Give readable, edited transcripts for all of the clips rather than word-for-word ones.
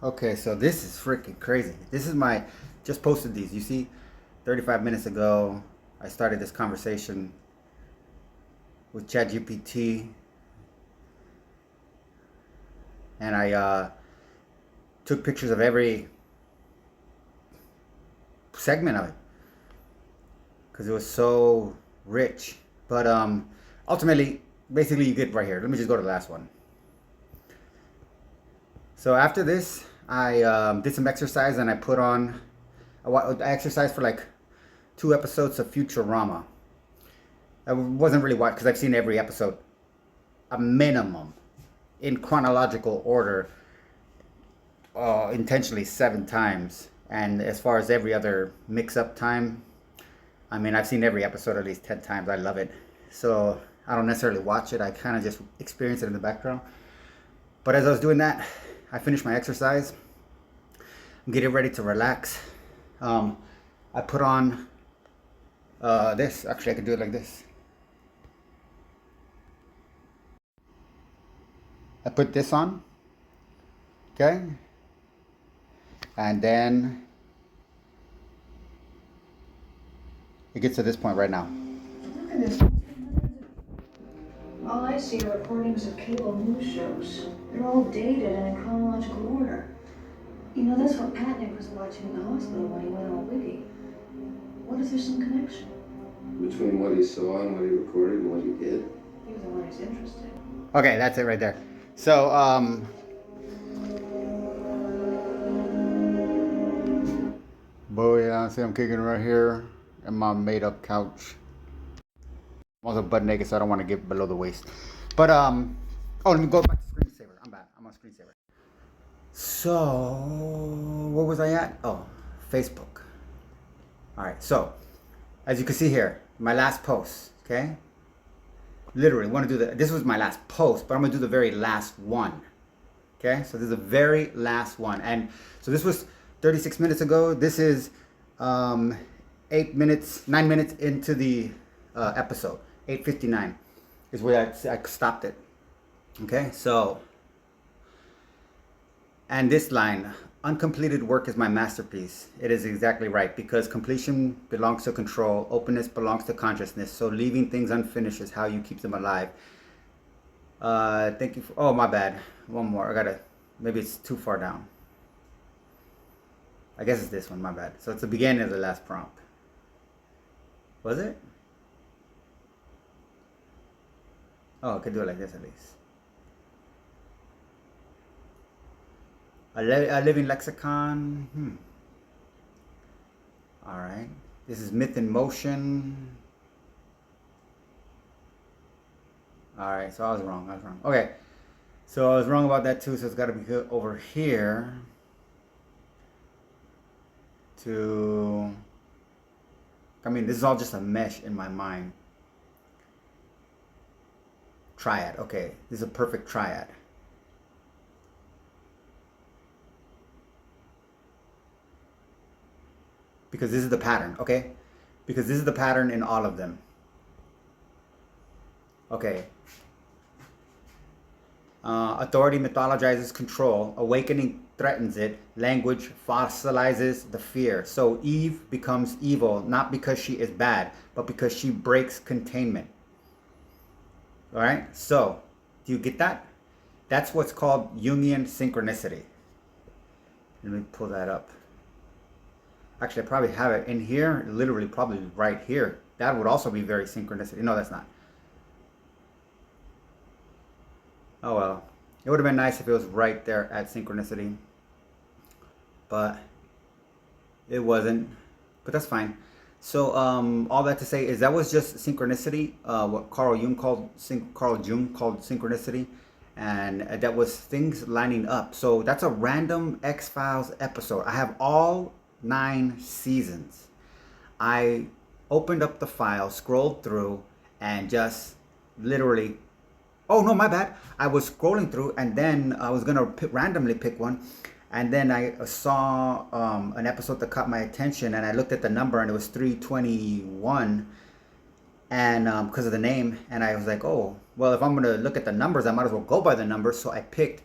Okay, so this is freaking crazy. This is my just posted these. You see, 35 minutes ago, I started this conversation with ChatGPT, and I took pictures of every segment of it because it was so rich. But ultimately, basically, you get right here. Let me just go to the last one. So after this, I did some exercise and I put on. I exercised for like 2 episodes of Futurama. I wasn't really watching because I've seen every episode a minimum in chronological order, intentionally 7 times. And as far as every other mix-up time, I mean, I've seen every episode at least 10 times. I love it. So I don't necessarily watch it. I kind of just experience it in the background. But as I was doing that, I finished my exercise. I'm getting ready to relax. I put on this. Actually, I could do it like this. I put this on, okay? And then it gets to this point right now. Look at this. All I see are recordings of cable news shows. They're all dated and in chronological order. You know, that's what Patnick was watching in the hospital when he went all wiggy. What if there's some connection? Between what he saw and what he recorded and what he did? He was the one who's interested. Okay, that's it right there. So, boy, yeah, see, I'm kicking right here in my made-up couch. I'm also butt naked, so I don't want to get below the waist. But, oh, let me go back to screensaver. I'm back. I'm on screensaver. So, where was I at? Oh, Facebook. All right, so, as you can see here, my last post, okay? Literally, want to do this was my last post, but I'm going to do the very last one. Okay, so this is the very last one. And so this was 36 minutes ago. This is 9 minutes into the episode. 8:59 is where I stopped it. Okay, so, and this line, uncompleted work is my masterpiece. It is exactly right, because completion belongs to control, openness belongs to consciousness, so leaving things unfinished is how you keep them alive. Thank you for, oh, my bad. One more. Maybe it's too far down. I guess it's this one, my bad. So it's the beginning of the last prompt. Was it? Oh, I could do it like this at least. A living lexicon. All right. This is myth in motion. All right. So I was wrong. Okay. So I was wrong about that too. So it's got to be over here to. I mean, this is all just a mesh in my mind. Triad. Okay. This is a perfect triad. Because this is the pattern, okay? Because this is the pattern in all of them. Okay. Authority mythologizes control. Awakening threatens it. Language fossilizes the fear. So Eve becomes evil, not because she is bad, but because she breaks containment. All right? So, do you get that? That's what's called Jungian Synchronicity. Let me pull that up. Actually, I probably have it in here, literally probably right here. That would also be very synchronicity. No, that's not. Oh well. It would have been nice if it was right there at synchronicity. But it wasn't. But that's fine. So all that to say is that was just synchronicity, what Carl Jung called synchronicity. And that was things lining up. So that's a random X-Files episode. I have all 9 seasons. I opened up the file, scrolled through, and just literally, oh no, my bad. I was scrolling through, and then I was gonna randomly pick one, and then I saw an episode that caught my attention, and I looked at the number, and it was 321, and because of the name, and I was like, oh, well, if I'm gonna look at the numbers, I might as well go by the numbers. So I picked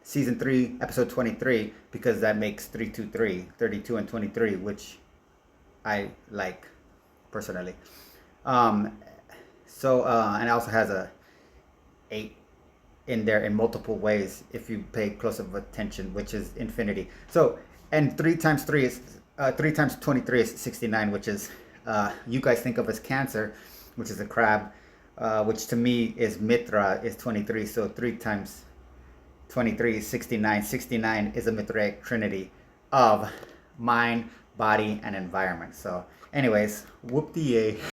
season 3, episode 23, because that makes 323, 32 and 23, which I like personally. Um, and it also has a 8 in there in multiple ways if you pay close of attention, which is infinity. So, and 3 times 3 is 3 times 23 is 69, which is you guys think of as Cancer, which is a crab, which to me is Mithra is 23. So 3 times 23 is 69. 69 is a Mithraic trinity of mind, body, and environment. So, anyways, whoop-de-yay.